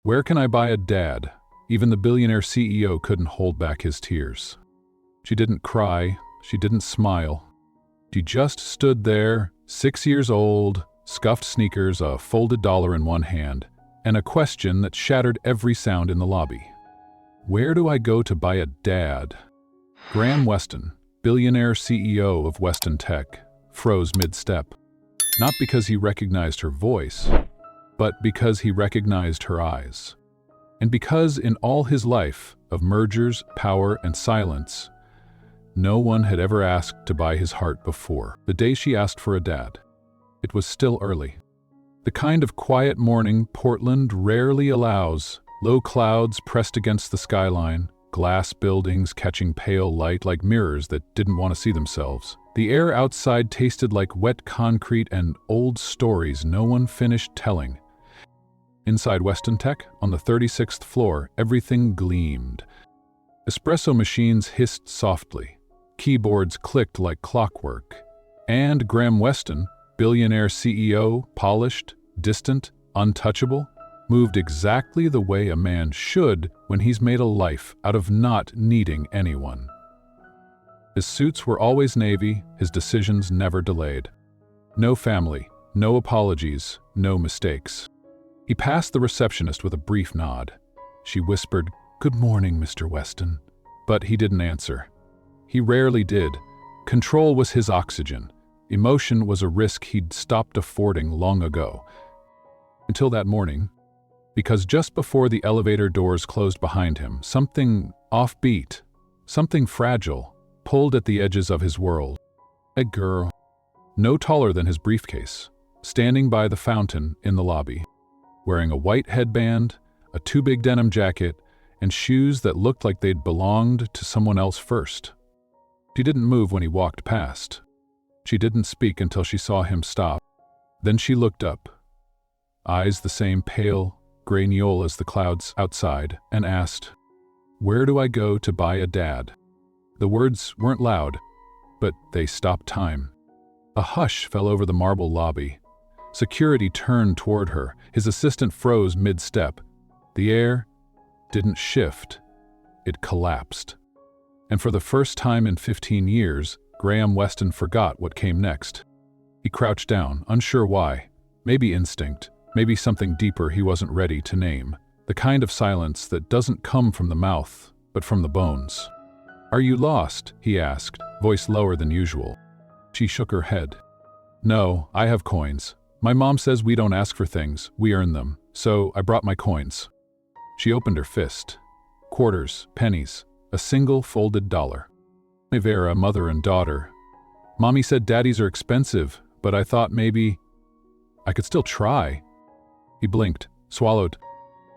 Where can I buy a dad? Even the billionaire CEO couldn't hold back his tears. She didn't cry, she didn't smile. She just stood there, 6 years old, scuffed sneakers, a folded dollar in one hand, and a question that shattered every sound in the lobby. Where do I go to buy a dad? Graham Weston, billionaire CEO of Weston Tech, froze mid-step. Not because he recognized her voice, but because he recognized her eyes. And because in all his life of mergers, power, and silence, no one had ever asked to buy his heart before. The day she asked for a dad, it was still early. The kind of quiet morning Portland rarely allows, low clouds pressed against the skyline, glass buildings catching pale light like mirrors that didn't want to see themselves. The air outside tasted like wet concrete and old stories no one finished telling. Inside Weston Tech, on the 36th floor, everything gleamed. Espresso machines hissed softly. Keyboards clicked like clockwork. And Graham Weston, billionaire CEO, polished, distant, untouchable, moved exactly the way a man should when he's made a life out of not needing anyone. His suits were always navy, his decisions never delayed. No family, no apologies, no mistakes. He passed the receptionist with a brief nod. She whispered, "Good morning, Mr. Weston." But he didn't answer. He rarely did. Control was his oxygen. Emotion was a risk he'd stopped affording long ago. Until that morning, because just before the elevator doors closed behind him, something offbeat, something fragile, pulled at the edges of his world. A girl, no taller than his briefcase, standing by the fountain in the lobby, wearing a white headband, a too-big denim jacket, and shoes that looked like they'd belonged to someone else first. She didn't move when he walked past. She didn't speak until she saw him stop. Then she looked up, eyes the same pale, gray neol as the clouds outside, and asked, "Where do I go to buy a dad?" The words weren't loud, but they stopped time. A hush fell over the marble lobby. Security turned toward her. His assistant froze mid-step. The air didn't shift. It collapsed. And for the first time in 15 years, Graham Weston forgot what came next. He crouched down, unsure why. Maybe instinct, maybe something deeper he wasn't ready to name. The kind of silence that doesn't come from the mouth, but from the bones. "Are you lost?" he asked, voice lower than usual. She shook her head. "No, I have coins. My mom says we don't ask for things, we earn them, so I brought my coins." She opened her fist. Quarters, pennies, a single folded dollar. Vera, mother and daughter. "Mommy said daddies are expensive, but I thought maybe I could still try." He blinked, swallowed.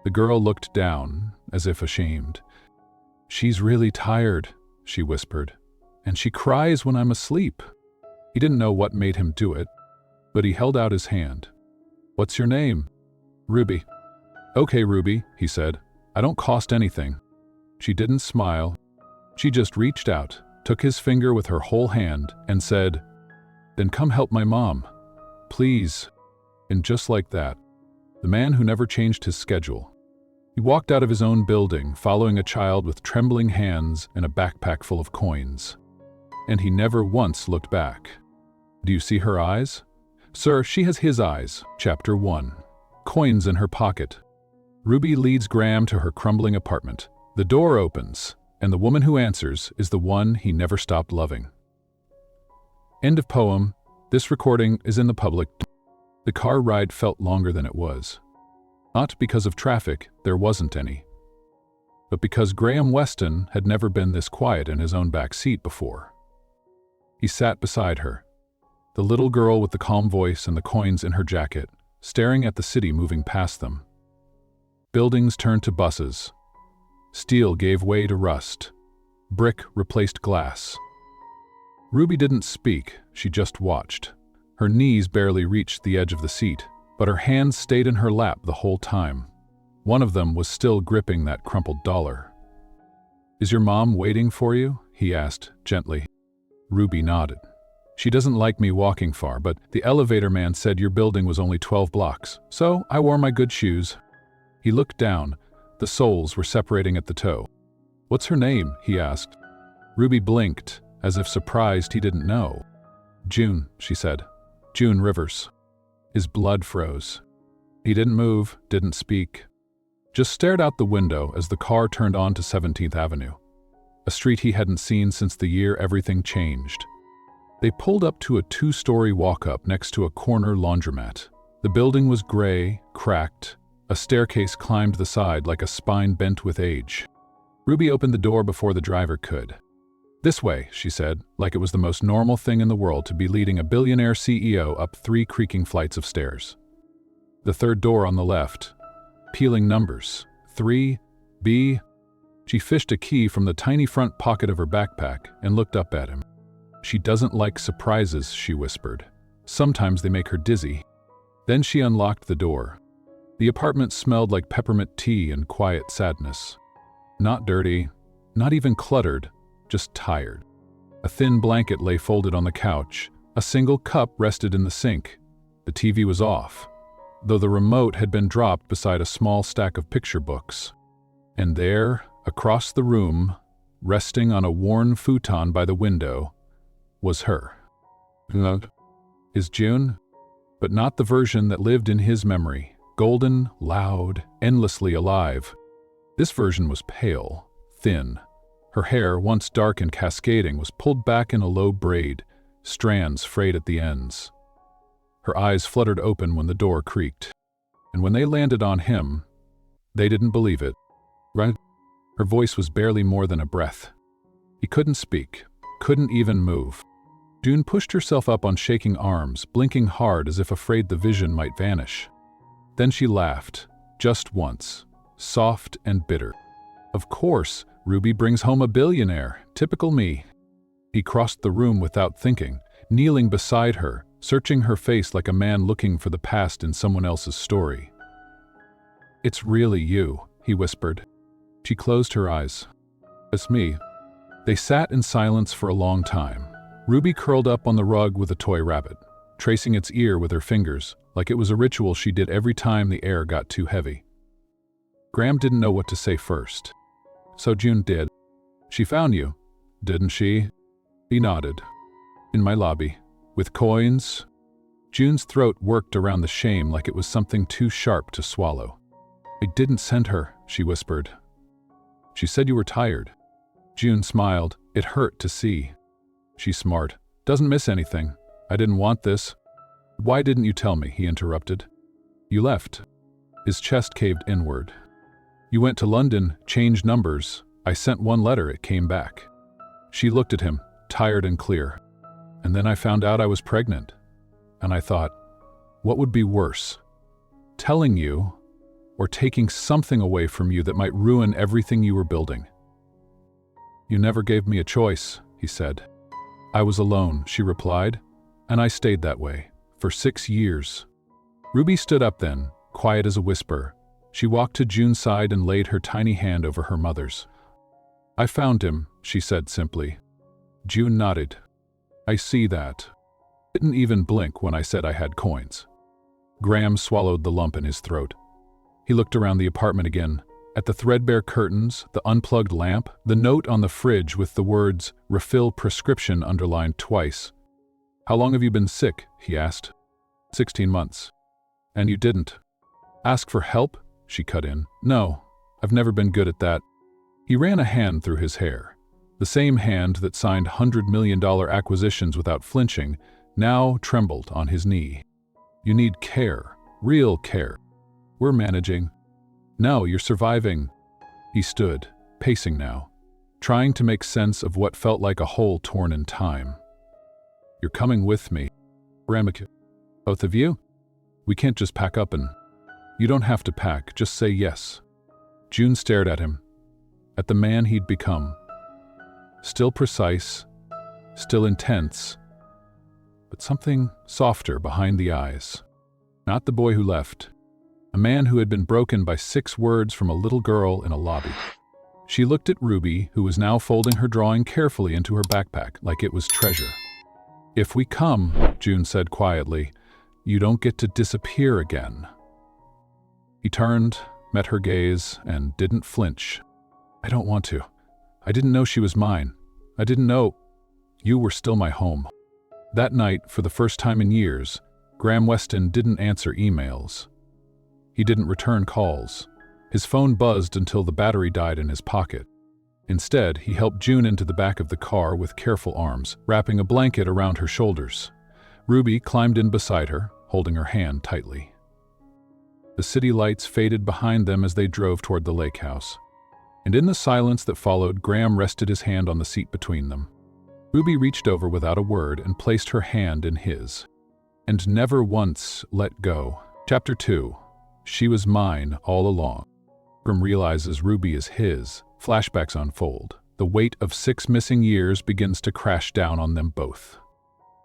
The girl looked down, as if ashamed. "She's really tired," she whispered, "and she cries when I'm asleep." He didn't know what made him do it, but he held out his hand. "What's your name?" "Ruby." "Okay, Ruby," he said. "I don't cost anything." She didn't smile. She just reached out, took his finger with her whole hand, and said, "Then come help my mom. Please." And just like that, the man who never changed his schedule, he walked out of his own building, following a child with trembling hands and a backpack full of coins. And he never once looked back. Do you see her eyes? Sir, she has his eyes. Chapter 1. Coins in her pocket. Ruby leads Graham to her crumbling apartment. The door opens, and the woman who answers is the one he never stopped loving. End of poem. This recording is in the public. The car ride felt longer than it was. Not because of traffic, there wasn't any, but because Graham Weston had never been this quiet in his own back seat before. He sat beside her, the little girl with the calm voice and the coins in her jacket, staring at the city moving past them. Buildings turned to buses. Steel gave way to rust. Brick replaced glass. Ruby didn't speak, she just watched. Her knees barely reached the edge of the seat, but her hands stayed in her lap the whole time. One of them was still gripping that crumpled dollar. "Is your mom waiting for you?" he asked, gently. Ruby nodded. "She doesn't like me walking far, but the elevator man said your building was only 12 blocks, so I wore my good shoes." He looked down. The soles were separating at the toe. "What's her name?" he asked. Ruby blinked, as if surprised he didn't know. "June," she said. "June Rivers." His blood froze. He didn't move, didn't speak. Just stared out the window as the car turned onto 17th Avenue, a street he hadn't seen since the year everything changed. They pulled up to a 2-story walk-up next to a corner laundromat. The building was gray, cracked. A staircase climbed the side like a spine bent with age. Ruby opened the door before the driver could. "This way," she said, like it was the most normal thing in the world to be leading a billionaire CEO up 3 creaking flights of stairs. The third door on the left. Peeling numbers. 3B. She fished a key from the tiny front pocket of her backpack and looked up at him. "She doesn't like surprises," she whispered. "Sometimes they make her dizzy." Then she unlocked the door. The apartment smelled like peppermint tea and quiet sadness. Not dirty, not even cluttered, just tired. A thin blanket lay folded on the couch. A single cup rested in the sink. The TV was off, though the remote had been dropped beside a small stack of picture books. And there, across the room, resting on a worn futon by the window, was her. His June, but not the version that lived in his memory, golden, loud, endlessly alive. This version was pale, thin. Her hair, once dark and cascading, was pulled back in a low braid, strands frayed at the ends. Her eyes fluttered open when the door creaked. And when they landed on him, they didn't believe it. Right? Her voice was barely more than a breath. He couldn't speak, couldn't even move. June pushed herself up on shaking arms, blinking hard as if afraid the vision might vanish. Then she laughed, just once, soft and bitter. "Of course, Ruby brings home a billionaire. Typical me." He crossed the room without thinking, kneeling beside her, searching her face like a man looking for the past in someone else's story. "It's really you," he whispered. She closed her eyes. "It's me." They sat in silence for a long time. Ruby curled up on the rug with a toy rabbit, tracing its ear with her fingers, like it was a ritual she did every time the air got too heavy. Graham didn't know what to say first. "So June did. She found you, didn't she?" He nodded. "In my lobby. With coins?" June's throat worked around the shame like it was something too sharp to swallow. "I didn't send her," she whispered. "She said you were tired." June smiled. It hurt to see. "She's smart. Doesn't miss anything. I didn't want this." "Why didn't you tell me?" he interrupted. "You left." His chest caved inward. "You went to London, changed numbers. I sent one letter, it came back." She looked at him, tired and clear. "And then I found out I was pregnant. And I thought, what would be worse? Telling you, or taking something away from you that might ruin everything you were building?" "You never gave me a choice," he said. "I was alone," she replied, "and I stayed that way, for 6 years. Ruby stood up then, quiet as a whisper. She walked to June's side and laid her tiny hand over her mother's. "I found him," she said simply. June nodded. "I see that. Didn't even blink when I said I had coins." Graham swallowed the lump in his throat. He looked around the apartment again, at the threadbare curtains, the unplugged lamp, the note on the fridge with the words, "Refill prescription," underlined twice. "How long have you been sick?" he asked. 16 months. "And you didn't ask for help?" she cut in. "No, I've never been good at that." He ran a hand through his hair. The same hand that signed $100 million acquisitions without flinching, now trembled on his knee. "You need care, real care. We're managing." "No, you're surviving." He stood, pacing now, trying to make sense of what felt like a hole torn in time. "You're coming with me. Ramik. Both of you? We can't just pack up and—" "You don't have to pack, just say yes." June stared at him, at the man he'd become. Still precise, still intense, but something softer behind the eyes. Not the boy who left. A man who had been broken by 6 words from a little girl in a lobby. She looked at Ruby, who was now folding her drawing carefully into her backpack like it was treasure. "If we come," June said quietly, "you don't get to disappear again." He turned, met her gaze, and didn't flinch. "I don't want to. I didn't know she was mine. I didn't know you were still my home." That night, for the first time in years, Graham Weston didn't answer emails. He didn't return calls. His phone buzzed until the battery died in his pocket. Instead, he helped June into the back of the car with careful arms, wrapping a blanket around her shoulders. Ruby climbed in beside her, holding her hand tightly. The city lights faded behind them as they drove toward the lake house. And in the silence that followed, Graham rested his hand on the seat between them. Ruby reached over without a word and placed her hand in his. And never once let go. Chapter 2. She was mine all along. Graham realizes Ruby is his. Flashbacks unfold. The weight of 6 missing years begins to crash down on them both.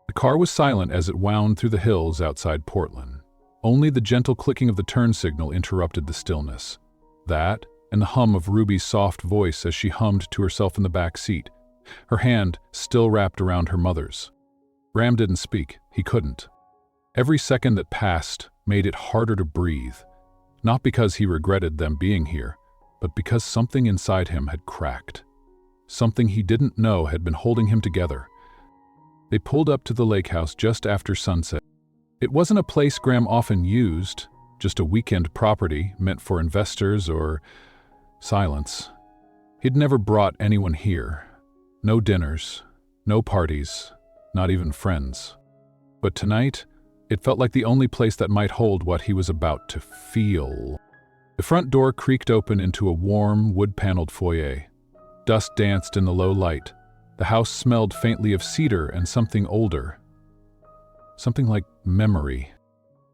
The car was silent as it wound through the hills outside Portland. Only the gentle clicking of the turn signal interrupted the stillness. That, and the hum of Ruby's soft voice as she hummed to herself in the back seat, her hand still wrapped around her mother's. Graham didn't speak. He couldn't. Every second that passed made it harder to breathe, not because he regretted them being here, but because something inside him had cracked. Something he didn't know had been holding him together. They pulled up to the lake house just after sunset. It wasn't a place Graham often used, just a weekend property meant for investors or silence. He'd never brought anyone here. No dinners, no parties, not even friends. But tonight, it felt like the only place that might hold what he was about to feel. The front door creaked open into a warm, wood-paneled foyer. Dust danced in the low light. The house smelled faintly of cedar and something older. Something like memory.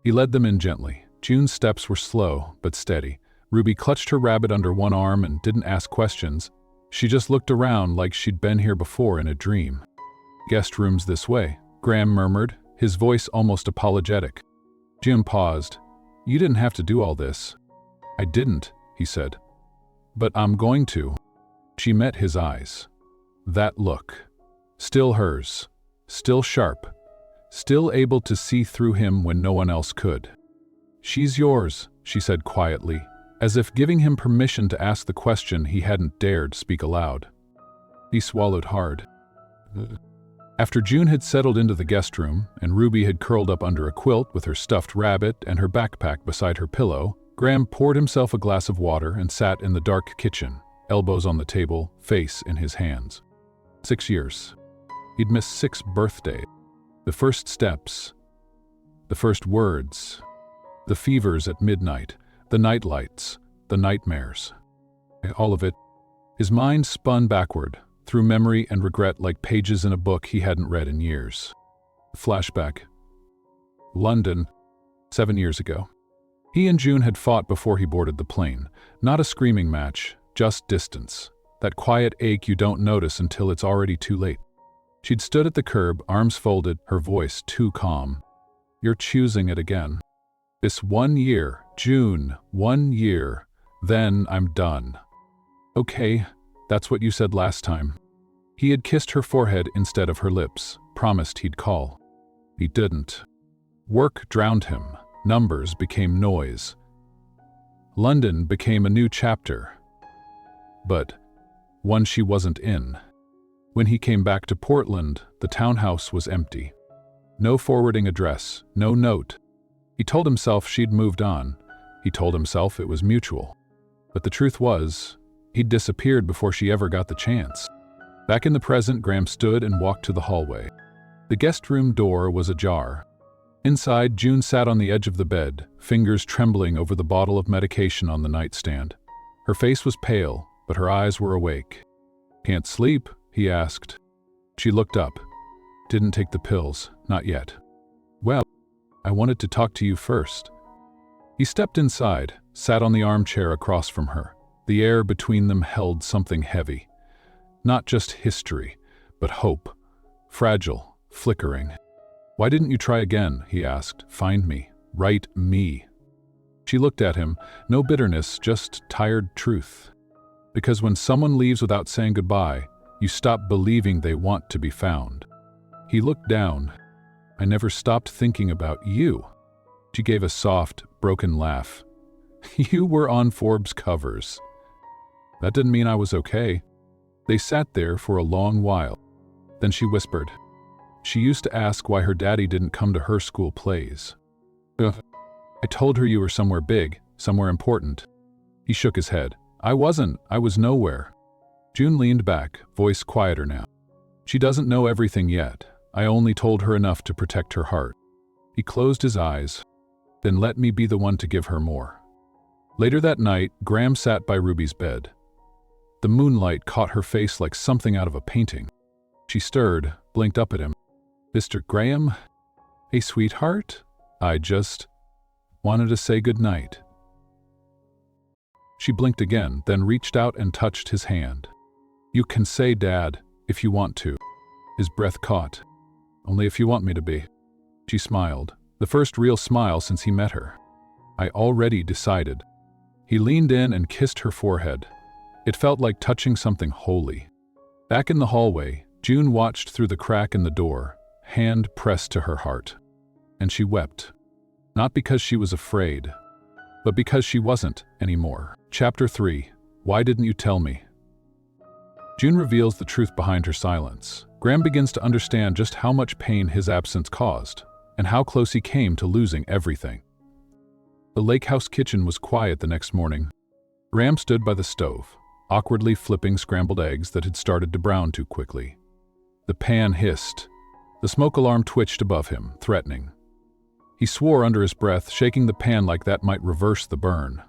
He led them in gently. June's steps were slow, but steady. Ruby clutched her rabbit under one arm and didn't ask questions. She just looked around like she'd been here before in a dream. "Guest rooms this way," Graham murmured, his voice almost apologetic. June paused. "You didn't have to do all this." "I didn't," he said. "But I'm going to." She met his eyes. That look. Still hers. Still sharp. Still able to see through him when no one else could. "She's yours," she said quietly, as if giving him permission to ask the question he hadn't dared speak aloud. He swallowed hard. After June had settled into the guest room, and Ruby had curled up under a quilt with her stuffed rabbit and her backpack beside her pillow, Graham poured himself a glass of water and sat in the dark kitchen, elbows on the table, face in his hands. 6 years. He'd missed 6 birthdays. The first steps. The first words. The fevers at midnight. The nightlights. The nightmares. All of it. His mind spun backward, through memory and regret like pages in a book he hadn't read in years. Flashback. London. 7 years ago. He and June had fought before he boarded the plane. Not a screaming match, just distance. That quiet ache you don't notice until it's already too late. She'd stood at the curb, arms folded, her voice too calm. "You're choosing it again. This 1 year, June, 1 year. Then I'm done." "Okay, that's what you said last time." He had kissed her forehead instead of her lips, promised he'd call. He didn't. Work drowned him. Numbers became noise. London became a new chapter. But one she wasn't in. When he came back to Portland, the townhouse was empty. No forwarding address, no note. He told himself she'd moved on. He told himself it was mutual. But the truth was, he'd disappeared before she ever got the chance. Back in the present, Graham stood and walked to the hallway. The guest room door was ajar. Inside, June sat on the edge of the bed, fingers trembling over the bottle of medication on the nightstand. Her face was pale, but her eyes were awake. "Can't sleep?" he asked. She looked up. "Didn't take the pills, not yet." "Well, I wanted to talk to you first." He stepped inside, sat on the armchair across from her. The air between them held something heavy. Not just history, but hope. Fragile, flickering. "Why didn't you try again?" he asked. "Find me. Write me." She looked at him, no bitterness, just tired truth. Because when someone leaves without saying goodbye, you stop believing they want to be found. He looked down. "I never stopped thinking about you." She gave a soft, broken laugh. You were on Forbes covers. That didn't mean I was okay. They sat there for a long while. Then she whispered. She used to ask why her daddy didn't come to her school plays. Ugh. I told her you were somewhere big, somewhere important. He shook his head. I wasn't. I was nowhere. June leaned back, voice quieter now. She doesn't know everything yet. I only told her enough to protect her heart. He closed his eyes. Then let me be the one to give her more. Later that night, Graham sat by Ruby's bed. The moonlight caught her face like something out of a painting. She stirred, blinked up at him. Mr. Graham? Hey, sweetheart? I just wanted to say goodnight. She blinked again, then reached out and touched his hand. You can say Dad, if you want to. His breath caught. Only if you want me to be. She smiled, the first real smile since he met her. I already decided. He leaned in and kissed her forehead. It felt like touching something holy. Back in the hallway, June watched through the crack in the door, hand pressed to her heart. And she wept. Not because she was afraid, but because she wasn't anymore. Chapter 3. Why didn't you tell me? June reveals the truth behind her silence. Graham begins to understand just how much pain his absence caused, and how close he came to losing everything. The lake house kitchen was quiet the next morning. Graham stood by the stove, awkwardly flipping scrambled eggs that had started to brown too quickly. The pan hissed. The smoke alarm twitched above him, threatening. He swore under his breath, shaking the pan like that might reverse the burn.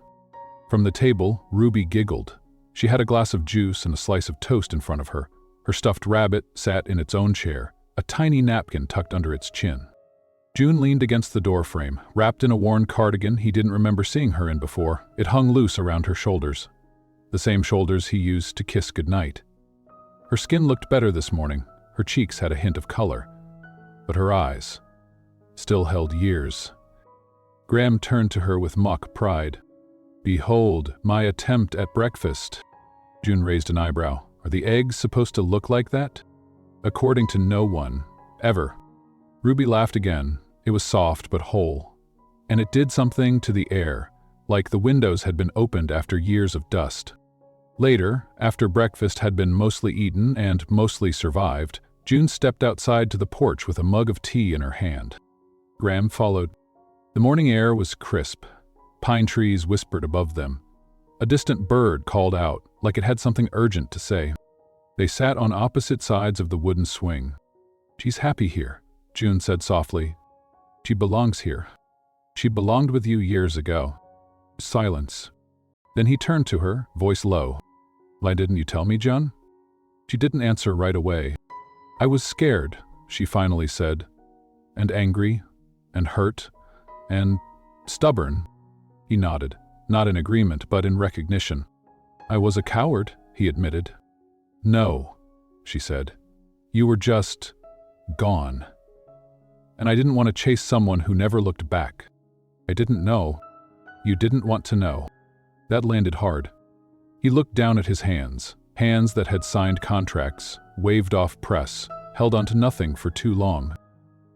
From the table, Ruby giggled. She had a glass of juice and a slice of toast in front of her. Her stuffed rabbit sat in its own chair, a tiny napkin tucked under its chin. June leaned against the doorframe, wrapped in a worn cardigan he didn't remember seeing her in before. It hung loose around her shoulders. The same shoulders he used to kiss goodnight. Her skin looked better this morning. Her cheeks had a hint of color. But her eyes still held years. Graham turned to her with mock pride. Behold, my attempt at breakfast. June raised an eyebrow. Are the eggs supposed to look like that? According to no one, ever. Ruby laughed again. It was soft but whole. And it did something to the air, like the windows had been opened after years of dust. Later, after breakfast had been mostly eaten and mostly survived, June stepped outside to the porch with a mug of tea in her hand. Graham followed. The morning air was crisp. Pine trees whispered above them. A distant bird called out, like it had something urgent to say. They sat on opposite sides of the wooden swing. She's happy here, June said softly. She belongs here. She belonged with you years ago. Silence. Then he turned to her, voice low. Why didn't you tell me, June? She didn't answer right away. I was scared, she finally said. And angry, and hurt, and stubborn. He nodded, not in agreement, but in recognition. I was a coward, he admitted. No, she said. You were just gone. And I didn't want to chase someone who never looked back. I didn't know. You didn't want to know. That landed hard. He looked down at his hands, hands that had signed contracts, waved off press, held onto nothing for too long.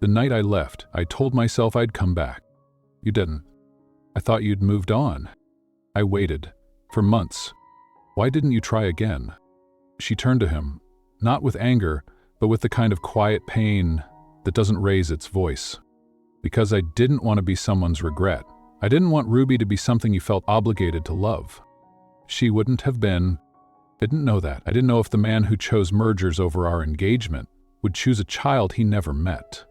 The night I left, I told myself I'd come back. You didn't. I thought you'd moved on. I waited. For months. Why didn't you try again? She turned to him, not with anger, but with the kind of quiet pain that doesn't raise its voice. Because I didn't want to be someone's regret. I didn't want Ruby to be something you felt obligated to love. She wouldn't have been. I didn't know that. I didn't know if the man who chose mergers over our engagement would choose a child he never met.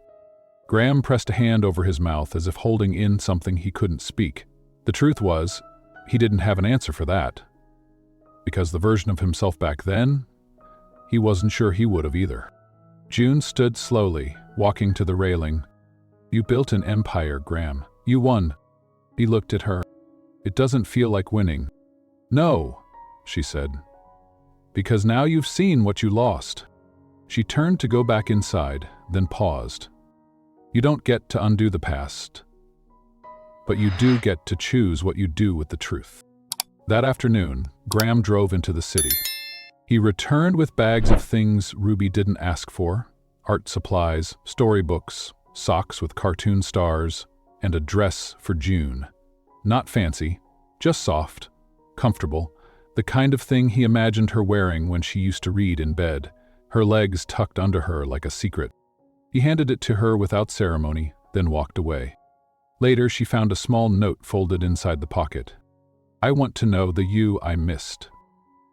Graham pressed a hand over his mouth as if holding in something he couldn't speak. The truth was, he didn't have an answer for that. Because the version of himself back then, he wasn't sure he would have either. June stood slowly, walking to the railing. You built an empire, Graham. You won. He looked at her. It doesn't feel like winning. No, she said. Because now you've seen what you lost. She turned to go back inside, then paused. You don't get to undo the past, but you do get to choose what you do with the truth. That afternoon, Graham drove into the city. He returned with bags of things Ruby didn't ask for, art supplies, storybooks, socks with cartoon stars, and a dress for June. Not fancy, Just soft, comfortable, the kind of thing he imagined her wearing when she used to read in bed, her legs tucked under her like a secret. He handed it to her without ceremony, then walked away. Later, she found a small note folded inside the pocket. "I want to know the you I missed."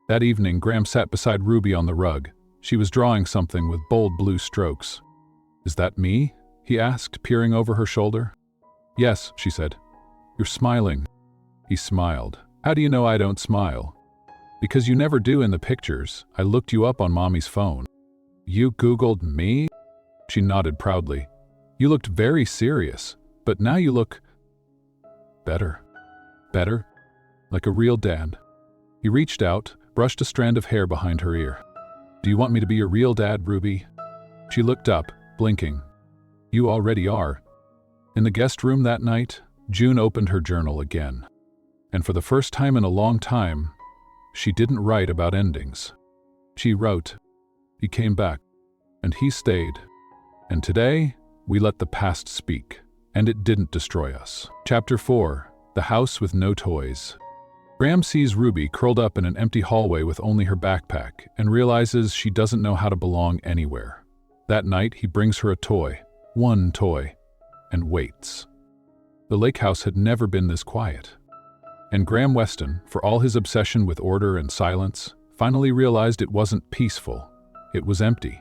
That evening, Graham sat beside Ruby on the rug. She was drawing something with bold blue strokes. "Is that me?" he asked, peering over her shoulder. "Yes," she said. "You're smiling." He smiled. "How do you know I don't smile?" "Because you never do in the pictures. I looked you up on Mommy's phone." "You Googled me?" She nodded proudly. "You looked very serious, but now you look better. Better? Like a real dad." He reached out, brushed a strand of hair behind her ear. "Do you want me to be your real dad, Ruby?" She looked up, blinking. "You already are." In the guest room that night, June opened her journal again. And for the first time in a long time, she didn't write about endings. She wrote, "He came back, and he stayed. And today, we let the past speak, and it didn't destroy us." Chapter 4. The House with No Toys. Graham sees Ruby curled up in an empty hallway with only her backpack and realizes she doesn't know how to belong anywhere. That night, he brings her a toy, one toy, and waits. The lake house had never been this quiet. And Graham Weston, for all his obsession with order and silence, finally realized it wasn't peaceful. It was empty.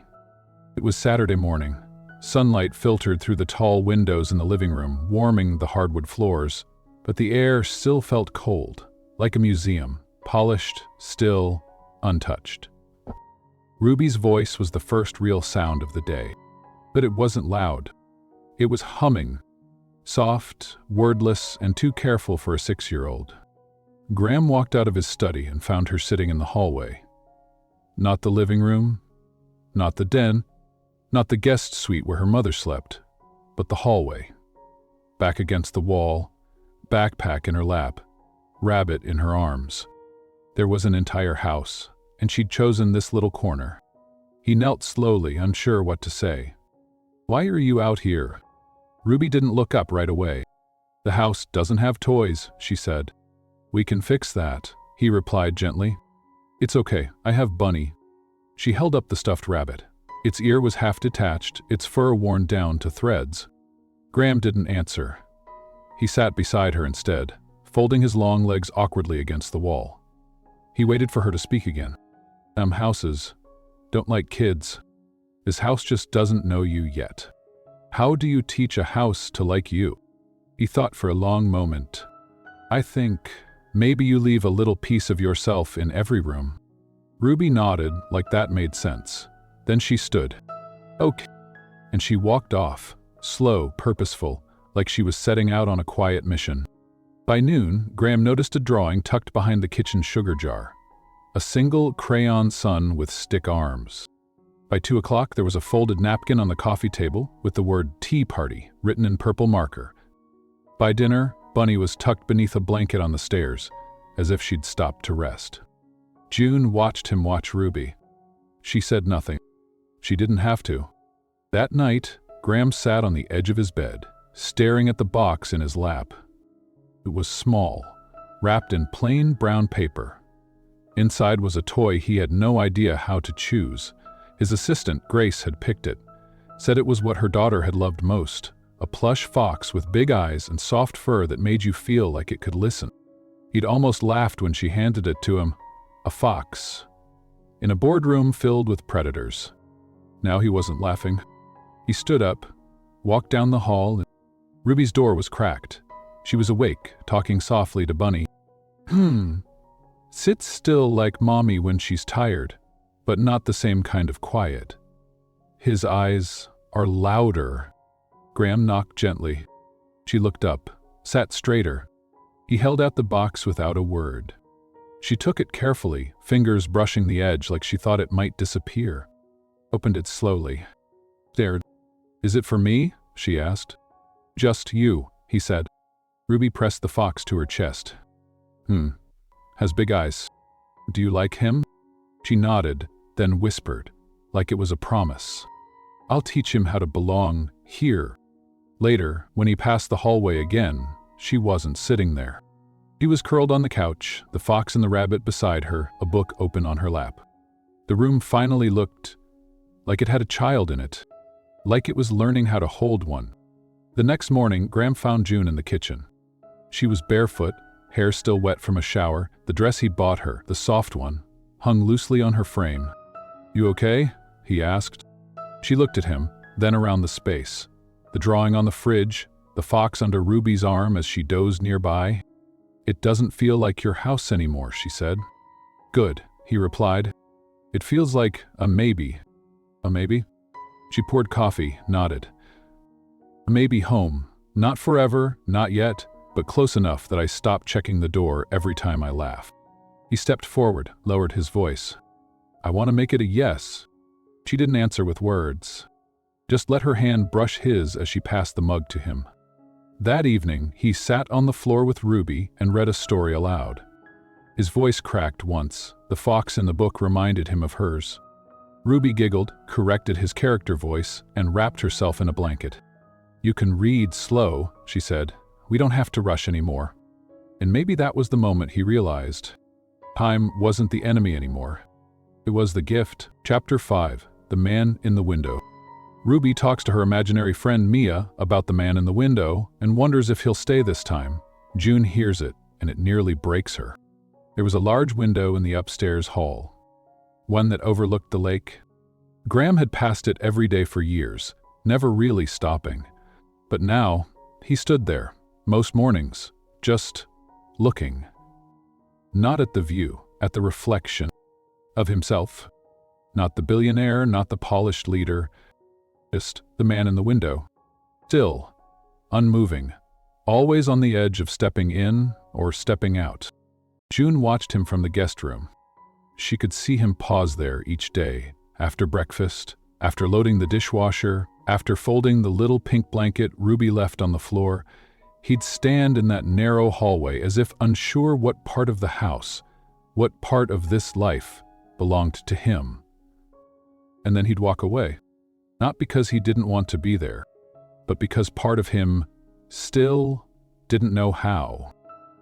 It was Saturday morning. Sunlight filtered through the tall windows in the living room, warming the hardwood floors, but the air still felt cold, like a museum, polished, still, untouched. Ruby's voice was the first real sound of the day, but it wasn't loud. It was humming, soft, wordless, and too careful for a 6-year-old. Graham walked out of his study and found her sitting in the hallway. Not the living room, not the den, not the guest suite where her mother slept, but the hallway. Back against the wall, backpack in her lap, rabbit in her arms. There was an entire house, and she'd chosen this little corner. He knelt slowly, unsure what to say. "Why are you out here?" Ruby didn't look up right away. "The house doesn't have toys," she said. "We can fix that," he replied gently. "It's okay, I have Bunny." She held up the stuffed rabbit. Its ear was half detached, its fur worn down to threads. Graham didn't answer. He sat beside her instead, folding his long legs awkwardly against the wall. He waited for her to speak again. Houses don't like kids. This house just doesn't know you yet. How do you teach a house to like you?" He thought for a long moment. "I think maybe you leave a little piece of yourself in every room." Ruby nodded, like that made sense. Then she stood. "Okay." And she walked off, slow, purposeful, like she was setting out on a quiet mission. By noon, Graham noticed a drawing tucked behind the kitchen sugar jar. A single crayon sun with stick arms. By 2 o'clock, there was a folded napkin on the coffee table with the word "Tea Party" written in purple marker. By dinner, Bunny was tucked beneath a blanket on the stairs, as if she'd stopped to rest. June watched him watch Ruby. She said nothing. She didn't have to. That night, Graham sat on the edge of his bed, staring at the box in his lap. It was small, wrapped in plain brown paper. Inside was a toy he had no idea how to choose. His assistant, Grace, had picked it, said it was what her daughter had loved most, a plush fox with big eyes and soft fur that made you feel like it could listen. He'd almost laughed when she handed it to him. A fox. In a boardroom filled with predators. Now he wasn't laughing. He stood up, walked down the hall. Ruby's door was cracked. She was awake, talking softly to Bunny. Sits still like Mommy when she's tired, but not the same kind of quiet. His eyes are louder." Graham knocked gently. She looked up, sat straighter. He held out the box without a word. She took it carefully, fingers brushing the edge like she thought it might disappear. Opened it slowly. Stared. "Is it for me?" she asked. "Just you," he said. Ruby pressed the fox to her chest. Has big eyes. Do you like him?" She nodded, then whispered, like it was a promise. "I'll teach him how to belong here." Later, when he passed the hallway again, she wasn't sitting there. She was curled on the couch, the fox and the rabbit beside her, a book open on her lap. The room finally looked like it had a child in it, like it was learning how to hold one. The next morning, Graham found June in the kitchen. She was barefoot, hair still wet from a shower. The dress he'd bought her, the soft one, hung loosely on her frame. "You okay?" he asked. She looked at him, then around the space. The drawing on the fridge, the fox under Ruby's arm as she dozed nearby. "It doesn't feel like your house anymore," she said. "Good," he replied. "It feels like a maybe." "A maybe?" She poured coffee, nodded. "A maybe home. Not forever, not yet, but close enough that I stop checking the door every time I laugh." He stepped forward, lowered his voice. "I want to make it a yes." She didn't answer with words. Just let her hand brush his as she passed the mug to him. That evening, he sat on the floor with Ruby and read a story aloud. His voice cracked once. The fox in the book reminded him of hers. Ruby giggled, corrected his character voice, and wrapped herself in a blanket. "You can read slow," she said. "We don't have to rush anymore." And maybe that was the moment he realized. Time wasn't the enemy anymore. It was the gift. Chapter 5. The Man in the Window. Ruby talks to her imaginary friend Mia about the man in the window and wonders if he'll stay this time. June hears it, and it nearly breaks her. There was a large window in the upstairs hall, one that overlooked the lake. Graham had passed it every day for years, never really stopping. But now, he stood there, most mornings, just looking. Not at the view, at the reflection of himself. Not the billionaire, not the polished leader, just the man in the window. Still, unmoving, always on the edge of stepping in or stepping out. June watched him from the guest room. She could see him pause there each day, after breakfast, after loading the dishwasher, after folding the little pink blanket Ruby left on the floor. He'd stand in that narrow hallway as if unsure what part of the house, what part of this life, belonged to him. And then he'd walk away. Not because he didn't want to be there, but because part of him still didn't know how.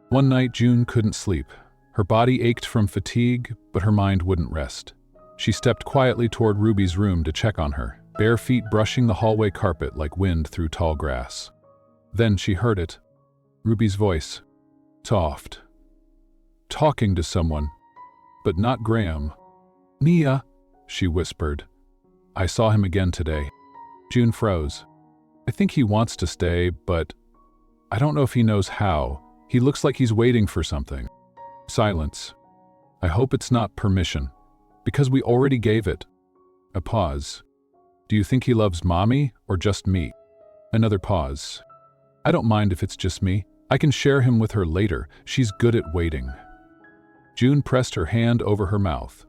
One night, June couldn't sleep. Her body ached from fatigue, but her mind wouldn't rest. She stepped quietly toward Ruby's room to check on her, bare feet brushing the hallway carpet like wind through tall grass. Then she heard it. Ruby's voice. Soft. Talking to someone, but not Graham. "Mia," she whispered. "I saw him again today." June froze. "I think he wants to stay, but I don't know if he knows how. He looks like he's waiting for something." Silence. "I hope it's not permission, because we already gave it." A pause. "Do you think he loves Mommy or just me?" Another pause. "I don't mind if it's just me. I can share him with her later. She's good at waiting." June pressed her hand over her mouth.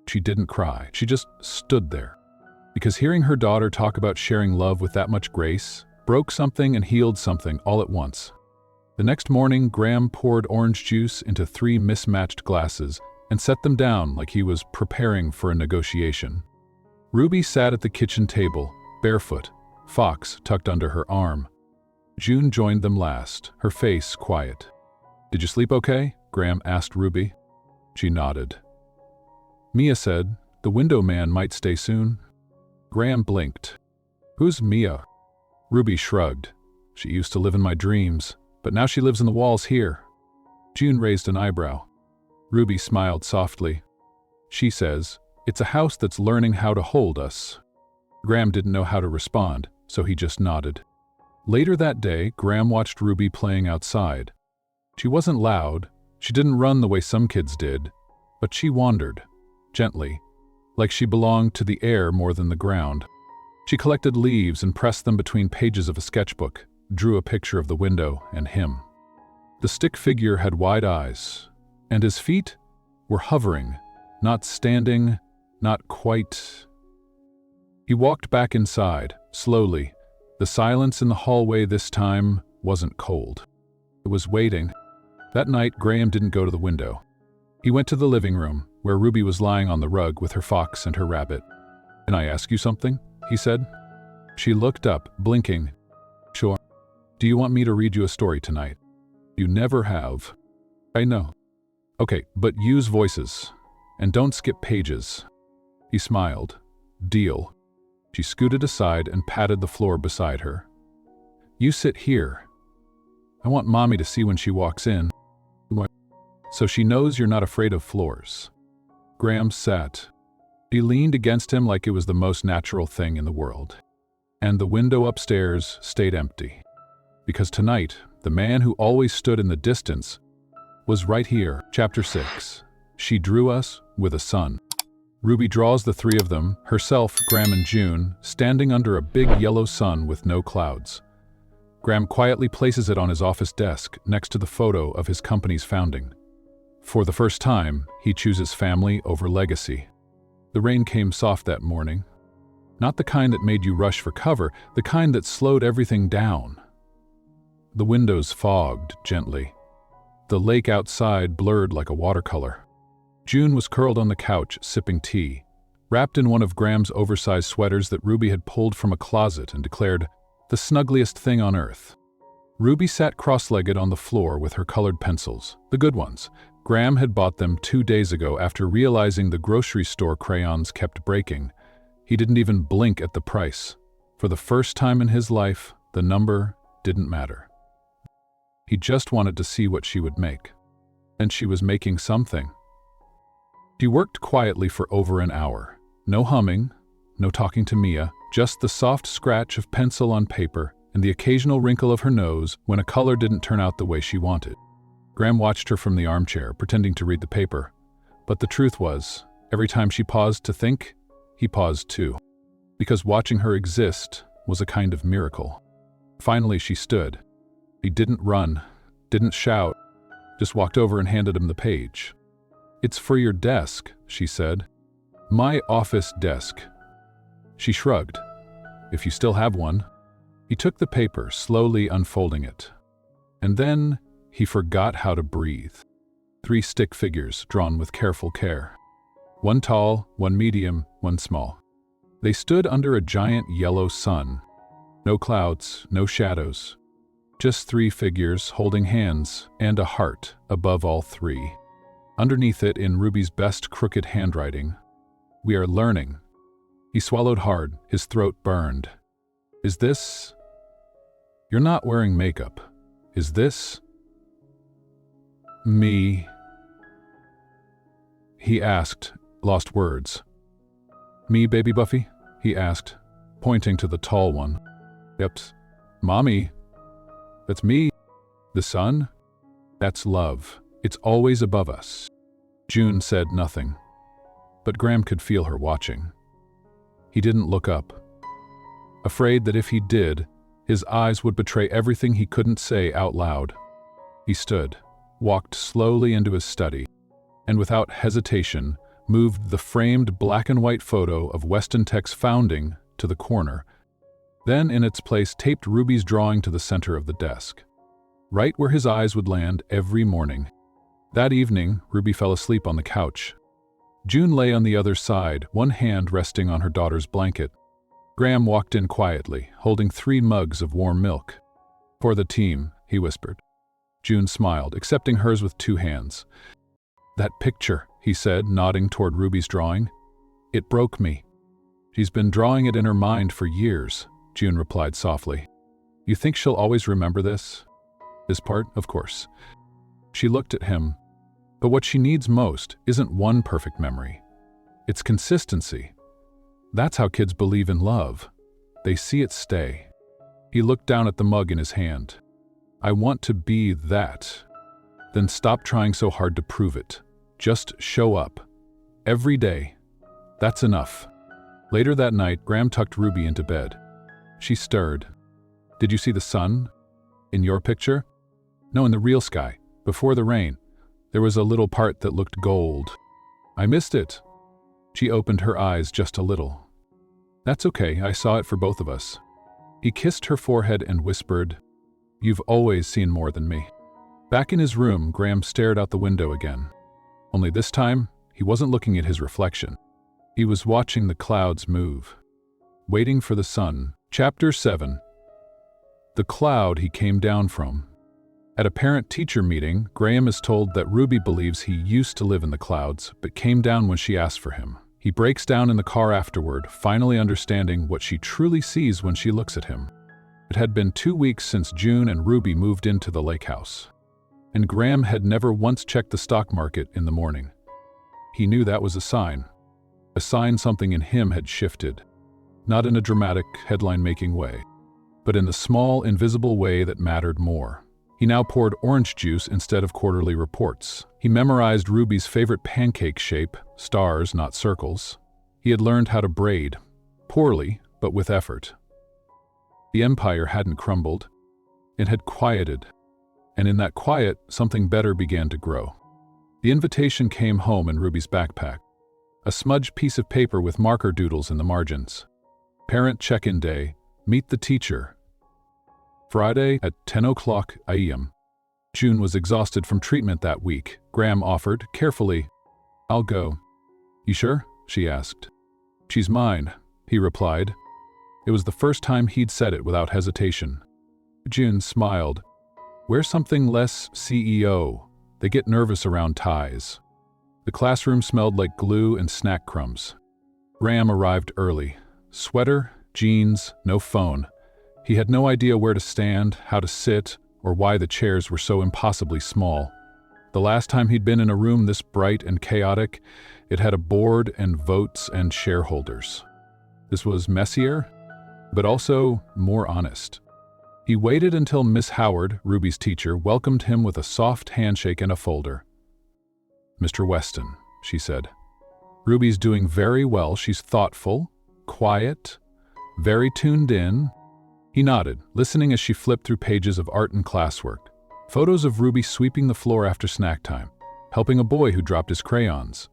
She didn't cry. She just stood there. Because hearing her daughter talk about sharing love with that much grace broke something and healed something all at once. The next morning, Graham poured orange juice into 3 mismatched glasses and set them down like he was preparing for a negotiation. Ruby sat at the kitchen table, barefoot, Fox tucked under her arm. June joined them last, her face quiet. "Did you sleep okay?" Graham asked Ruby. She nodded. Mia said, "The window man might stay soon." Graham blinked. "Who's Mia?" Ruby shrugged. "She used to live in my dreams, but now she lives in the walls here." June raised an eyebrow. Ruby smiled softly. "She says, it's a house that's learning how to hold us." Graham didn't know how to respond, so he just nodded. Later that day, Graham watched Ruby playing outside. She wasn't loud, she didn't run the way some kids did, but she wandered, gently, like she belonged to the air more than the ground. She collected leaves and pressed them between pages of a sketchbook, drew a picture of the window and him. The stick figure had wide eyes, and his feet were hovering, not standing, not quite. He walked back inside, slowly. The silence in the hallway this time wasn't cold. It was waiting. That night, Graham didn't go to the window. He went to the living room, where Ruby was lying on the rug with her fox and her rabbit. "Can I ask you something?" he said. She looked up, blinking. "Sure. Do you want me to read you a story tonight?" "You never have." I know. Okay, but use voices. And don't skip pages. He smiled. Deal. She scooted aside and patted the floor beside her. You sit here. I want Mommy to see when she walks in. So she knows you're not afraid of floors. Graham sat. She leaned against him like it was the most natural thing in the world. And the window upstairs stayed empty. Because tonight, the man who always stood in the distance was right here. Chapter 6. She drew us with a sun. Ruby draws the three of them, herself, Graham and June, standing under a big yellow sun with no clouds. Graham quietly places it on his office desk next to the photo of his company's founding. For the first time, he chooses family over legacy. The rain came soft that morning. Not the kind that made you rush for cover, the kind that slowed everything down. The windows fogged gently. The lake outside blurred like a watercolor. June was curled on the couch, sipping tea, wrapped in one of Graham's oversized sweaters that Ruby had pulled from a closet and declared the snuggliest thing on earth. Ruby sat cross-legged on the floor with her colored pencils, the good ones. Graham had bought them 2 days ago after realizing the grocery store crayons kept breaking. He didn't even blink at the price. For the first time in his life, the number didn't matter. He just wanted to see what she would make. And she was making something. She worked quietly for over an hour. No humming, no talking to Mia, just the soft scratch of pencil on paper and the occasional wrinkle of her nose when a color didn't turn out the way she wanted. Graham watched her from the armchair, pretending to read the paper. But the truth was, every time she paused to think, he paused too. Because watching her exist was a kind of miracle. Finally, she stood. He didn't run, didn't shout, just walked over and handed him the page. It's for your desk, she said. My office desk. She shrugged. If you still have one. He took the paper, slowly unfolding it. And then he forgot how to breathe. 3 stick figures drawn with careful care. One tall, one medium, one small. They stood under a giant yellow sun. No clouds, no shadows. Just 3 figures holding hands and a heart above all 3. Underneath it, in Ruby's best crooked handwriting, we are learning. He swallowed hard, his throat burned. Is this? You're not wearing makeup. Is this? Me? He asked, lost words. Me, baby Buffy? He asked, pointing to the tall one. Yep. Mommy. That's me. The sun? That's love. It's always above us. June said nothing, but Graham could feel her watching. He didn't look up, afraid that if he did, his eyes would betray everything he couldn't say out loud. He stood, walked slowly into his study, and without hesitation moved the framed black and white photo of Weston Tech's founding to the corner, then in its place taped Ruby's drawing to the center of the desk, right where his eyes would land every morning. That evening, Ruby fell asleep on the couch. June lay on the other side, one hand resting on her daughter's blanket. Graham walked in quietly, holding 3 mugs of warm milk. For the team, he whispered. June smiled, accepting hers with 2 hands. That picture, he said, nodding toward Ruby's drawing. It broke me. She's been drawing it in her mind for years, June replied softly. You think she'll always remember this? This part, of course. She looked at him. But what she needs most isn't one perfect memory. It's consistency. That's how kids believe in love. They see it stay. He looked down at the mug in his hand. I want to be that. Then stop trying so hard to prove it. Just show up. Every day. That's enough. Later that night, Graham tucked Ruby into bed. She stirred. Did you see the sun? In your picture? No, in the real sky, before the rain. There was a little part that looked gold. I missed it. She opened her eyes just a little. That's okay, I saw it for both of us. He kissed her forehead and whispered, You've always seen more than me. Back in his room, Graham stared out the window again. Only this time, he wasn't looking at his reflection. He was watching the clouds move, waiting for the sun. Chapter 7. The cloud he came down from. At a parent-teacher meeting, Graham is told that Ruby believes he used to live in the clouds, but came down when she asked for him. He breaks down in the car afterward, finally understanding what she truly sees when she looks at him. It had been 2 weeks since June and Ruby moved into the lake house, and Graham had never once checked the stock market in the morning. He knew that was a sign something in him had shifted, not in a dramatic, headline-making way, but in the small, invisible way that mattered more. He now poured orange juice instead of quarterly reports. He memorized Ruby's favorite pancake shape, stars, not circles. He had learned how to braid, poorly, but with effort. The empire hadn't crumbled. It had quieted, and in that quiet, something better began to grow. The invitation came home in Ruby's backpack, a smudged piece of paper with marker doodles in the margins. Parent check-in day, meet the teacher. Friday at 10:00 a.m. June was exhausted from treatment that week. Graham offered, carefully, "I'll go." "You sure?" she asked. "She's mine," he replied. It was the first time he'd said it without hesitation. June smiled. "Wear something less CEO. They get nervous around ties." The classroom smelled like glue and snack crumbs. Graham arrived early. Sweater, jeans, no phone. He had no idea where to stand, how to sit, or why the chairs were so impossibly small. The last time he'd been in a room this bright and chaotic, it had a board and votes and shareholders. This was messier, but also more honest. He waited until Miss Howard, Ruby's teacher, welcomed him with a soft handshake and a folder. "Mr. Weston," she said. "Ruby's doing very well. She's thoughtful, quiet, very tuned in." He nodded, listening as she flipped through pages of art and classwork. Photos of Ruby sweeping the floor after snack time, helping a boy who dropped his crayons,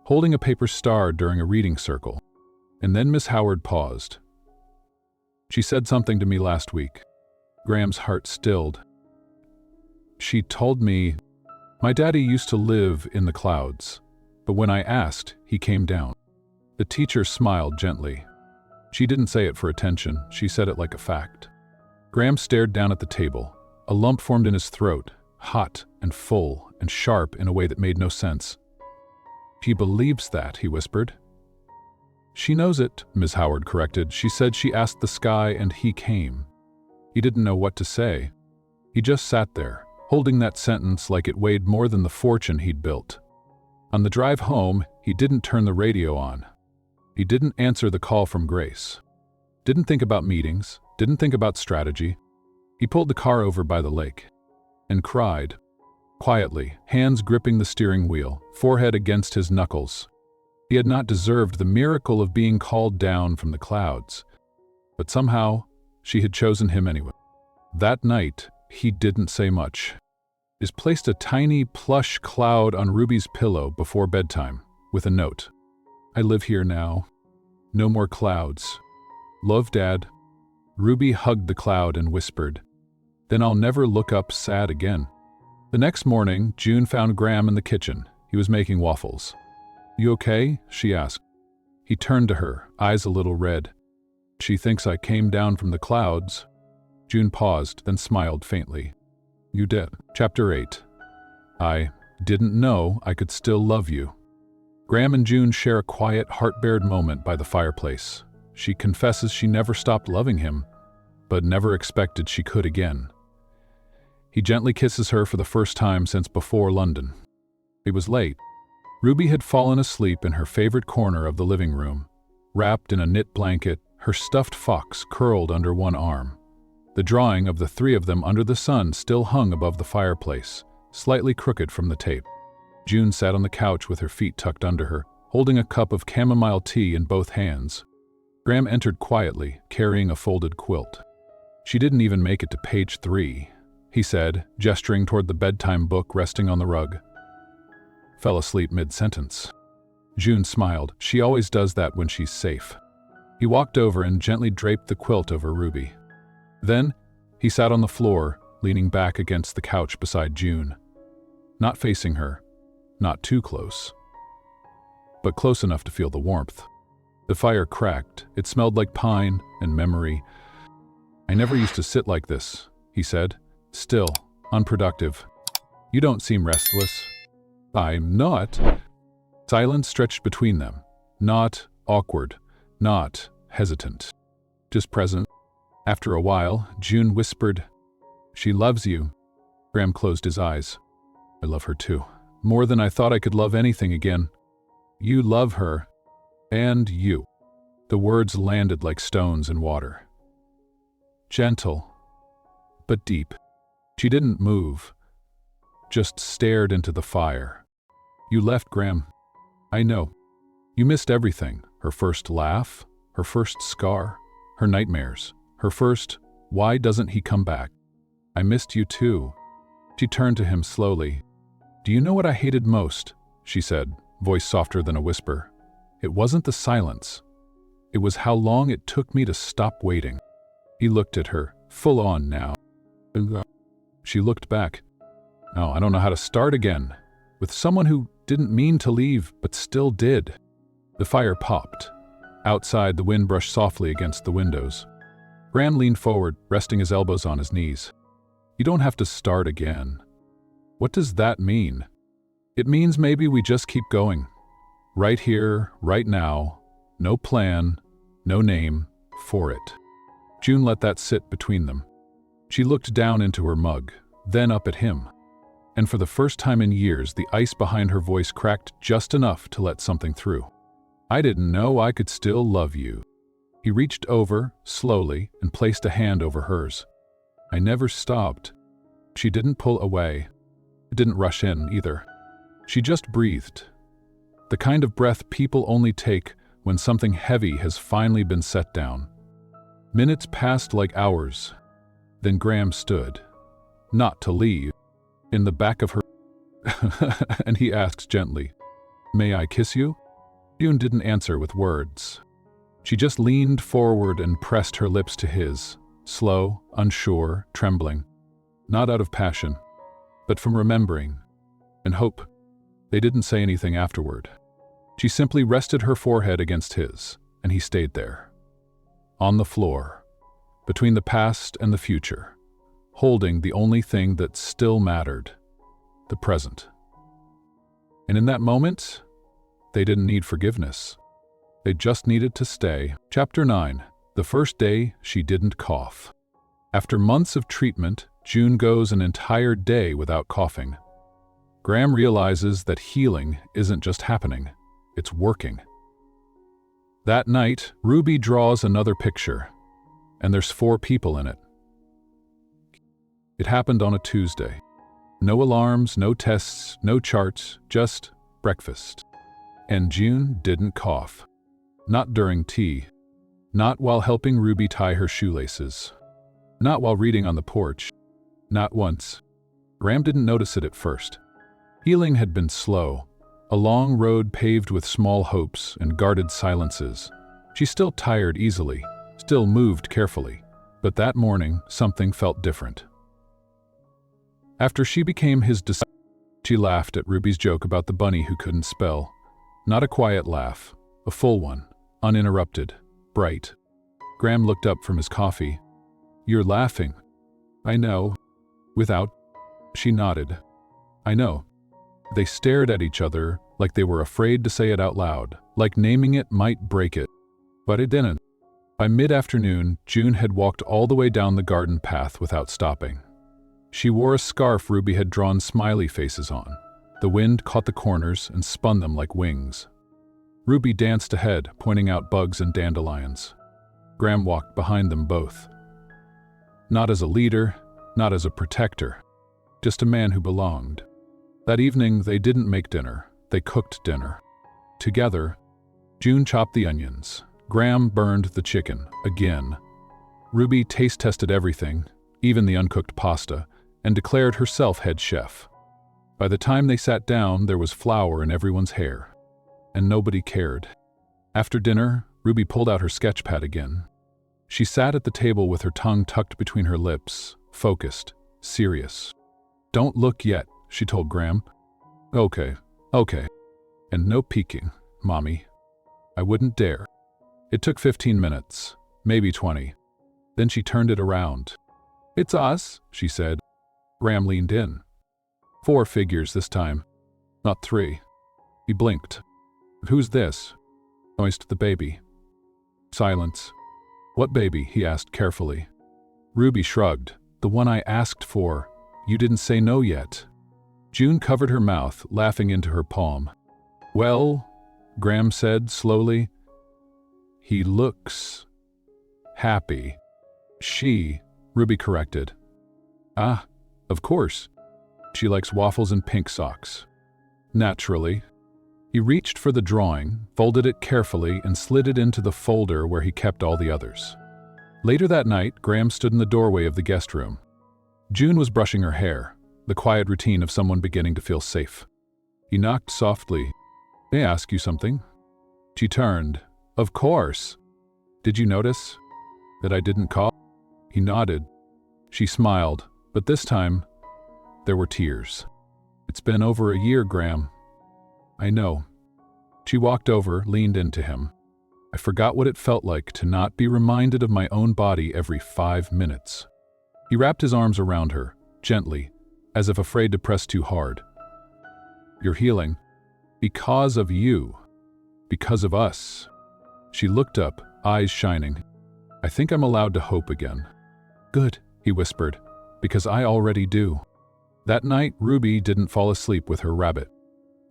holding a paper star during a reading circle. And then Miss Howard paused. "She said something to me last week." Graham's heart stilled. "She told me, my daddy used to live in the clouds, but when I asked, he came down." The teacher smiled gently. She didn't say it for attention, she said it like a fact. Graham stared down at the table. A lump formed in his throat, hot and full and sharp in a way that made no sense. "She believes that," he whispered. "She knows it," Ms. Howard corrected. "She said she asked the sky and he came." He didn't know what to say. He just sat there, holding that sentence like it weighed more than the fortune he'd built. On the drive home, he didn't turn the radio on. He didn't answer the call from Grace. Didn't think about meetings, didn't think about strategy. He pulled the car over by the lake and cried, quietly, hands gripping the steering wheel, forehead against his knuckles. He had not deserved the miracle of being called down from the clouds, but somehow she had chosen him anyway. That night, he didn't say much. He placed a tiny plush cloud on Ruby's pillow before bedtime with a note. "I live here now. No more clouds. Love, Dad." Ruby hugged the cloud and whispered, "Then I'll never look up sad again." The next morning, June found Graham in the kitchen. He was making waffles. "You okay?" she asked. He turned to her, eyes a little red. "She thinks I came down from the clouds." June paused, then smiled faintly. "You did." Chapter 8. I didn't know I could still love you. Graham and June share a quiet, heart-bared moment by the fireplace. She confesses she never stopped loving him, but never expected she could again. He gently kisses her for the first time since before London. It was late. Ruby had fallen asleep in her favorite corner of the living room, wrapped in a knit blanket, her stuffed fox curled under one arm. The drawing of the three of them under the sun still hung above the fireplace, slightly crooked from the tape. June sat on the couch with her feet tucked under her, holding a cup of chamomile tea in both hands. Graham entered quietly, carrying a folded quilt. "She didn't even make it to page 3, he said, gesturing toward the bedtime book resting on the rug. Fell asleep mid-sentence. June smiled. She always does that when she's safe. He walked over and gently draped the quilt over Ruby. Then, he sat on the floor, leaning back against the couch beside June. Not facing her, not too close, but close enough to feel the warmth. The fire cracked. It smelled like pine and memory. "I never used to sit like this," he said, still, unproductive. You don't seem restless. I'm not. Silence stretched between them. Not awkward, not hesitant. Just present. After a while, June whispered, "She loves you." Graham closed his eyes. "I love her too. More than I thought I could love anything again." "You love her. And you." The words landed like stones in water. Gentle, but deep. She didn't move, just stared into the fire. "You left, Graham. I know. You missed everything. Her first laugh, her first scar, her nightmares, her first, 'Why doesn't he come back?' I missed you too." She turned to him slowly. "Do you know what I hated most?" she said, voice softer than a whisper. "It wasn't the silence. It was how long it took me to stop waiting." He looked at her, full on now. She looked back. "Oh, I don't know how to start again. With someone who didn't mean to leave, but still did." The fire popped. Outside, the wind brushed softly against the windows. Graham leaned forward, resting his elbows on his knees. "You don't have to start again." "What does that mean?" "It means maybe we just keep going. Right here, right now. No plan, no name for it." June let that sit between them. She looked down into her mug, then up at him. And for the first time in years, the ice behind her voice cracked just enough to let something through. "I didn't know I could still love you." He reached over, slowly, and placed a hand over hers. "I never stopped." She didn't pull away. It didn't rush in, either. She just breathed. The kind of breath people only take when something heavy has finally been set down. Minutes passed like hours. Then Graham stood. Not to leave. In the back of her and he asked gently, "May I kiss you?" June didn't answer with words. She just leaned forward and pressed her lips to his, slow, unsure, trembling. Not out of passion, but from remembering and hope. They didn't say anything afterward. She simply rested her forehead against his, and he stayed there. On the floor, between the past and the future, holding the only thing that still mattered, the present. And in that moment, they didn't need forgiveness. They just needed to stay. Chapter 9. The first day she didn't cough. After months of treatment, June goes an entire day without coughing. Graham realizes that healing isn't just happening, it's working. That night, Ruby draws another picture, and there's 4 people in it. It happened on a Tuesday. No alarms, no tests, no charts, just breakfast. And June didn't cough. Not during tea. Not while helping Ruby tie her shoelaces. Not while reading on the porch. Not once. Graham didn't notice it at first. Healing had been slow, a long road paved with small hopes and guarded silences. She still tired easily, still moved carefully, but that morning something felt different. After she became his disciple, she laughed at Ruby's joke about the bunny who couldn't spell. Not a quiet laugh, a full one, uninterrupted, bright. Graham looked up from his coffee. "You're laughing." "I know." "Without?" She nodded. "I know." They stared at each other like they were afraid to say it out loud, like naming it might break it. But it didn't. By mid-afternoon, June had walked all the way down the garden path without stopping. She wore a scarf Ruby had drawn smiley faces on. The wind caught the corners and spun them like wings. Ruby danced ahead, pointing out bugs and dandelions. Graham walked behind them both. Not as a leader, not as a protector, just a man who belonged. That evening, they didn't make dinner. They cooked dinner. Together, June chopped the onions. Graham burned the chicken, again. Ruby taste-tested everything, even the uncooked pasta, and declared herself head chef. By the time they sat down, there was flour in everyone's hair. And nobody cared. After dinner, Ruby pulled out her sketch pad again. She sat at the table with her tongue tucked between her lips, focused, serious. "Don't look yet," she told Graham. Okay. And no peeking, Mommy. I wouldn't dare." It took 15 minutes, maybe 20. Then she turned it around. "It's us," she said. Graham leaned in. 4 figures this time, not 3. He blinked. "Who's this?" Noised the baby. Silence. "What baby?" he asked carefully. Ruby shrugged. "The one I asked for. You didn't say no yet." June covered her mouth, laughing into her palm. "Well," Graham said slowly, "he looks happy." Ruby corrected. "Ah, of course. She likes waffles and pink socks." "Naturally." He reached for the drawing, folded it carefully, and slid it into the folder where he kept all the others. Later that night, Graham stood in the doorway of the guest room. June was brushing her hair, the quiet routine of someone beginning to feel safe. He knocked softly. "May I ask you something?" She turned. "Of course." "Did you notice that I didn't call?" He nodded. She smiled, but this time, there were tears. "It's been over a year, Graham." "I know." She walked over, leaned into him. "I forgot what it felt like to not be reminded of my own body every 5 minutes." He wrapped his arms around her, gently, as if afraid to press too hard. "You're healing. Because of you. Because of us." She looked up, eyes shining. "I think I'm allowed to hope again." "Good," he whispered, "because I already do." That night, Ruby didn't fall asleep with her rabbit.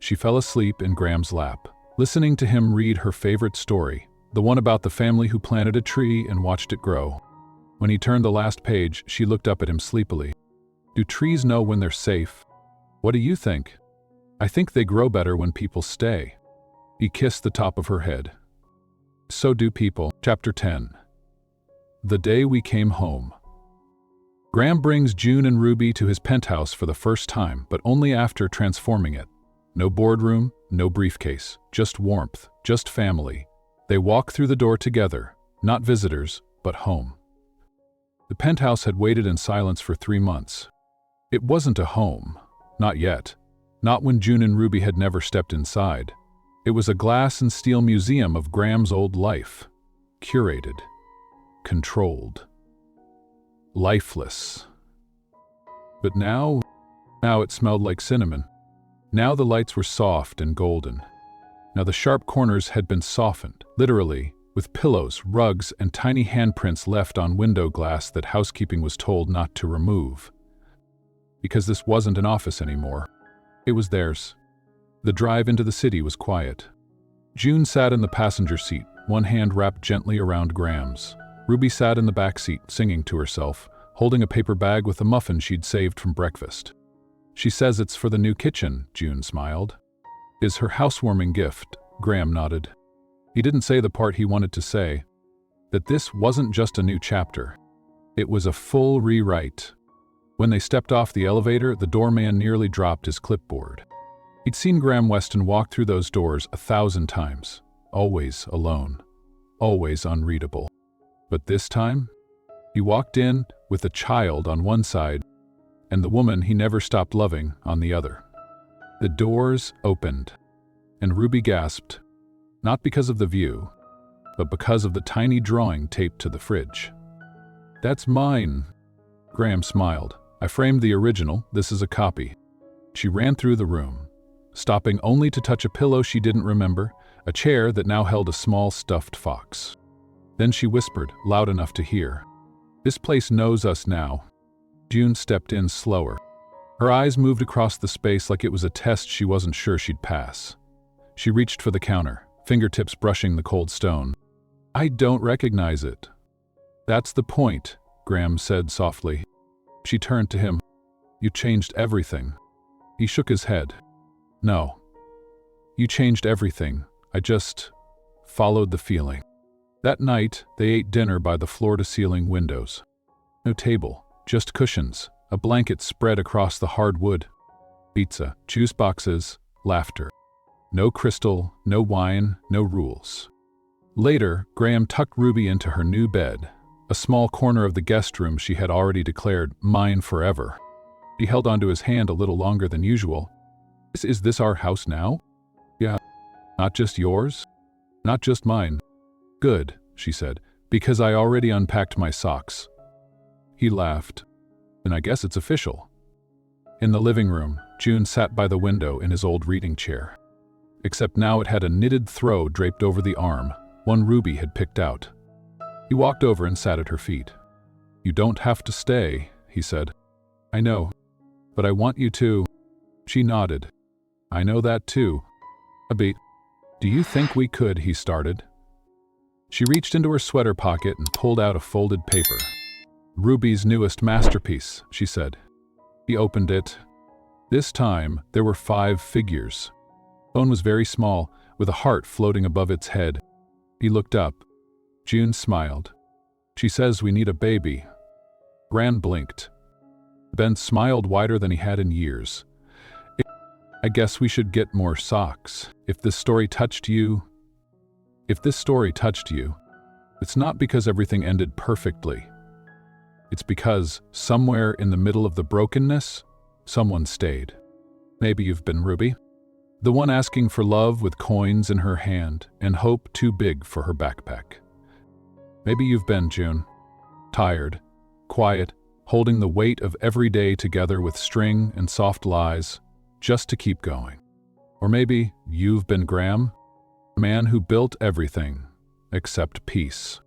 She fell asleep in Graham's lap, listening to him read her favorite story, the one about the family who planted a tree and watched it grow. When he turned the last page, she looked up at him sleepily. "Do trees know when they're safe? What do you think?" "I think they grow better when people stay." He kissed the top of her head. So do people. Chapter 10. The day we came home. Graham brings June and Ruby to his penthouse for the first time, but only after transforming it. No boardroom, no briefcase, just warmth, just family. They walk through the door together, not visitors, but home. The penthouse had waited in silence for 3 months. It wasn't a home, not yet. Not when June and Ruby had never stepped inside. It was a glass and steel museum of Graham's old life. Curated. Controlled. Lifeless. But now it smelled like cinnamon. Now the lights were soft and golden. Now the sharp corners had been softened, literally, with pillows, rugs, and tiny handprints left on window glass that housekeeping was told not to remove. Because this wasn't an office anymore. It was theirs. The drive into the city was quiet. June sat in the passenger seat, one hand wrapped gently around Graham's. Ruby sat in the back seat, singing to herself, holding a paper bag with a muffin she'd saved from breakfast. "She says it's for the new kitchen," June smiled. "Is her housewarming gift," Graham nodded. He didn't say the part he wanted to say, that this wasn't just a new chapter. It was a full rewrite. When they stepped off the elevator, the doorman nearly dropped his clipboard. He'd seen Graham Weston walk through those doors 1,000 times, always alone, always unreadable. But this time, he walked in with a child on one side and the woman he never stopped loving on the other. The doors opened, and Ruby gasped, not because of the view, but because of the tiny drawing taped to the fridge. "That's mine." Graham smiled. "I framed the original, this is a copy." She ran through the room, stopping only to touch a pillow she didn't remember, a chair that now held a small stuffed fox. Then she whispered, loud enough to hear, "This place knows us now." June stepped in slower. Her eyes moved across the space like it was a test she wasn't sure she'd pass. She reached for the counter, fingertips brushing the cold stone. "I don't recognize it." "That's the point," Graham said softly. She turned to him. "You changed everything." He shook his head. "No. You changed everything. I just followed the feeling." That night, they ate dinner by the floor-to-ceiling windows. No table, just cushions, a blanket spread across the hard wood. Pizza, juice boxes, laughter. No crystal, no wine, no rules. Later, Graham tucked Ruby into her new bed, a small corner of the guest room she had already declared mine forever. He held onto his hand a little longer than usual. Is this our house now?" "Yeah. Not just yours? Not just mine." "Good," she said, "because I already unpacked my socks." He laughed. "And I guess it's official." In the living room, June sat by the window in his old reading chair. Except now it had a knitted throw draped over the arm, one Ruby had picked out. He walked over and sat at her feet. "You don't have to stay," he said. "I know, but I want you to." She nodded. "I know that too. A beat. Do you think we could?" he started. She reached into her sweater pocket and pulled out a folded paper. "Ruby's newest masterpiece," she said. He opened it. This time, there were 5 figures. The phone was very small, with a heart floating above its head. He looked up. June smiled. "She says we need a baby." Gran blinked. Ben smiled wider than he had in years. "I guess we should get more socks. If this story touched you, it's not because everything ended perfectly. It's because, somewhere in the middle of the brokenness, someone stayed. Maybe you've been Ruby, the one asking for love with coins in her hand and hope too big for her backpack. Maybe you've been June, tired, quiet, holding the weight of every day together with string and soft lies, just to keep going. Or maybe you've been Graham, a man who built everything except peace.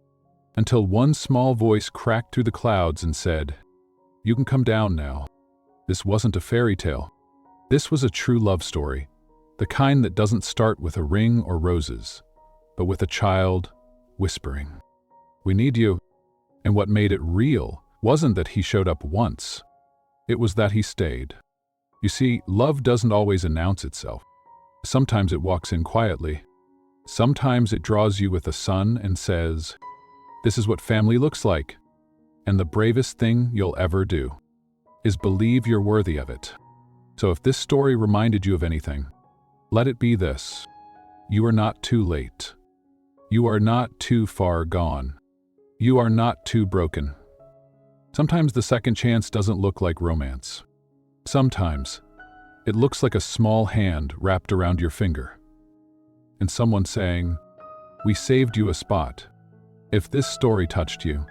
Until one small voice cracked through the clouds and said, 'You can come down now.' This wasn't a fairy tale. This was a true love story, the kind that doesn't start with a ring or roses, but with a child whispering, 'We need you.' And what made it real wasn't that he showed up once. It was that he stayed. You see, love doesn't always announce itself. Sometimes it walks in quietly. Sometimes it draws you with a sun and says, 'This is what family looks like.' And the bravest thing you'll ever do is believe you're worthy of it. So if this story reminded you of anything, let it be this. You are not too late. You are not too far gone. You are not too broken. Sometimes the second chance doesn't look like romance. Sometimes it looks like a small hand wrapped around your finger. And someone saying, 'We saved you a spot.' If this story touched you,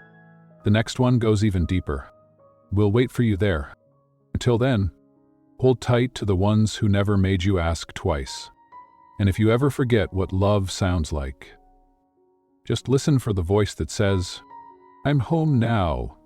the next one goes even deeper. We'll wait for you there. Until then, hold tight to the ones who never made you ask twice. And if you ever forget what love sounds like, just listen for the voice that says, 'I'm home now,'